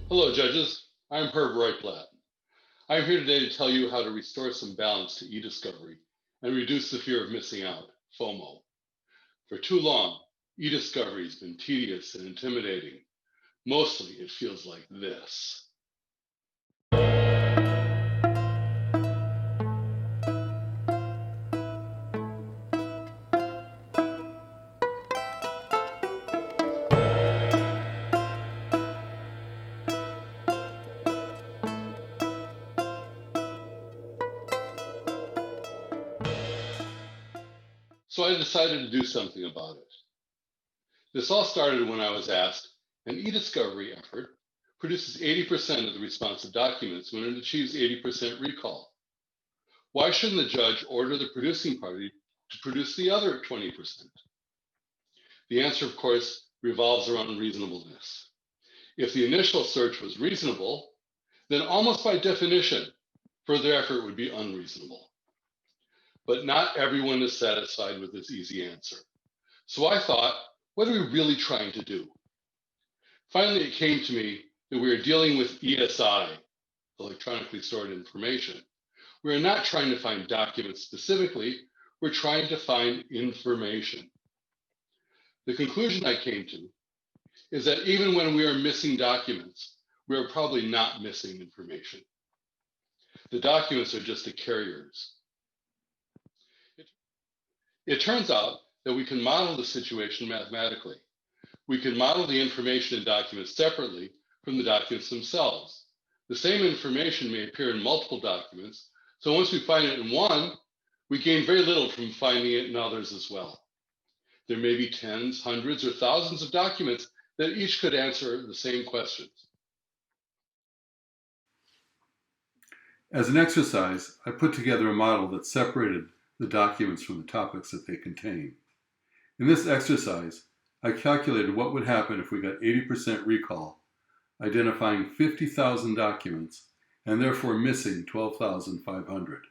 Hello, judges. I'm Herb Royplatt. I'm here today to tell you how to restore some balance to eDiscovery and reduce the fear of missing out, FOMO. For too long, eDiscovery has been tedious and intimidating. Mostly, it feels like this. So I decided to do something about it. This all started when I was asked, an eDiscovery effort produces 80% of the responsive documents when it achieves 80% recall. Why shouldn't the judge order the producing party to produce the other 20%? The answer, of course, revolves around reasonableness. If the initial search was reasonable, then almost by definition, further effort would be unreasonable. But not everyone is satisfied with this easy answer. So I thought, what are we really trying to do? Finally, it came to me that we are dealing with ESI, electronically stored information. We are not trying to find documents specifically, we're trying to find information. The conclusion I came to is that even when we are missing documents, we are probably not missing information. The documents are just the carriers. It turns out that we can model the situation mathematically. We can model the information in documents separately from the documents themselves. The same information may appear in multiple documents, so once we find it in one, we gain very little from finding it in others as well. There may be tens, hundreds, or thousands of documents that each could answer the same questions. As an exercise, I put together a model that separated the documents from the topics that they contain. In this exercise, I calculated what would happen if we got 80% recall, identifying 50,000 documents and therefore missing 12,500.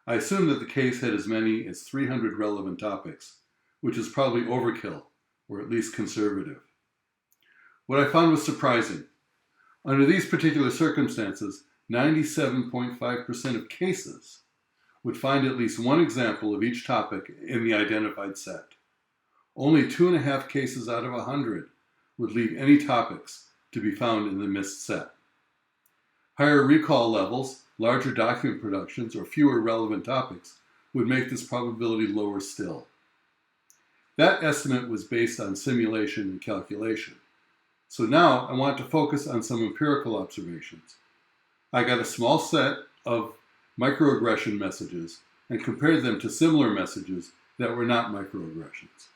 I assumed that the case had as many as 300 relevant topics, which is probably overkill, or at least conservative. What I found was surprising. Under these particular circumstances, 97.5% of cases would find at least one example of each topic in the identified set. Only 2.5 cases out of 100 would leave any topics to be found in the missed set. Higher recall levels, larger document productions, or fewer relevant topics would make this probability lower still. That estimate was based on simulation and calculation. So now I want to focus on some empirical observations. I got a small set of microaggression messages and compared them to similar messages that were not microaggressions.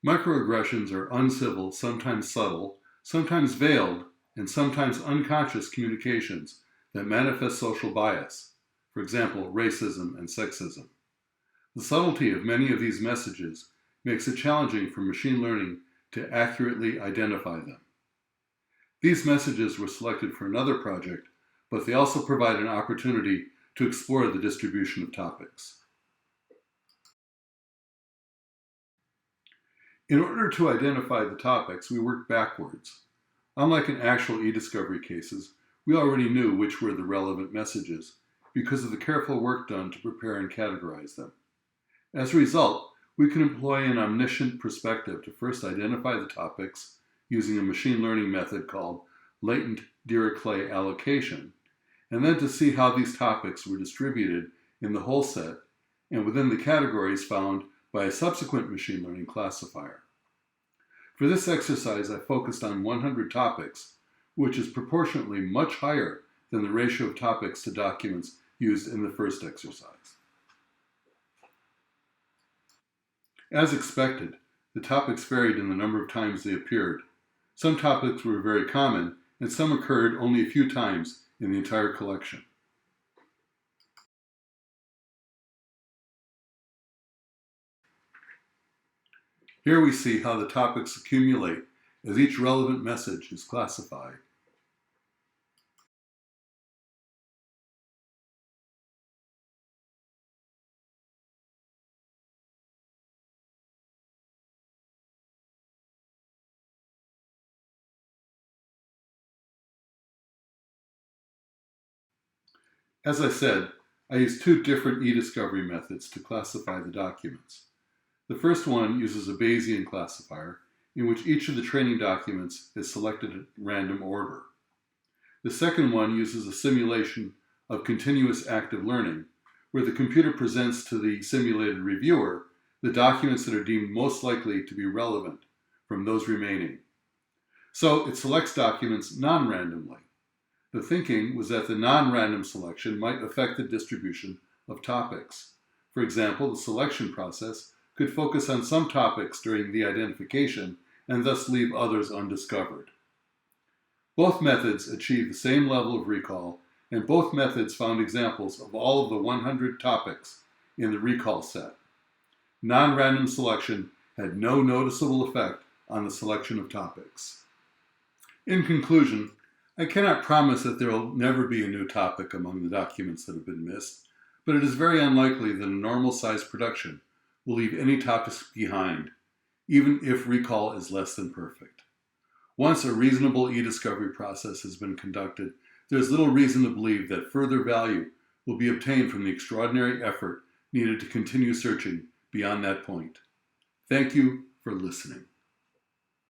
Microaggressions are uncivil, sometimes subtle, sometimes veiled, and sometimes unconscious communications that manifest social bias, for example, racism and sexism. The subtlety of many of these messages makes it challenging for machine learning to accurately identify them. These messages were selected for another project, but they also provide an opportunity to explore the distribution of topics. In order to identify the topics, we worked backwards. Unlike in actual eDiscovery cases, we already knew which were the relevant messages because of the careful work done to prepare and categorize them. As a result, we can employ an omniscient perspective to first identify the topics using a machine learning method called latent Dirichlet allocation, and then to see how these topics were distributed in the whole set and within the categories found by a subsequent machine learning classifier. For this exercise, I focused on 100 topics, which is proportionately much higher than the ratio of topics to documents used in the first exercise. As expected, the topics varied in the number of times they appeared. Some topics were very common, and some occurred only a few times in the entire collection. Here we see how the topics accumulate as each relevant message is classified. As I said, I use two different eDiscovery methods to classify the documents. The first one uses a Bayesian classifier in which each of the training documents is selected in random order. The second one uses a simulation of continuous active learning, where the computer presents to the simulated reviewer the documents that are deemed most likely to be relevant from those remaining. So it selects documents non-randomly. The thinking was that the non-random selection might affect the distribution of topics. For example, the selection process could focus on some topics during the identification and thus leave others undiscovered. Both methods achieved the same level of recall, and both methods found examples of all of the 100 topics in the recall set. Non-random selection had no noticeable effect on the selection of topics. In conclusion, I cannot promise that there will never be a new topic among the documents that have been missed, but it is very unlikely that a normal-sized production will leave any topics behind, even if recall is less than perfect. Once a reasonable eDiscovery process has been conducted, there is little reason to believe that further value will be obtained from the extraordinary effort needed to continue searching beyond that point. Thank you for listening.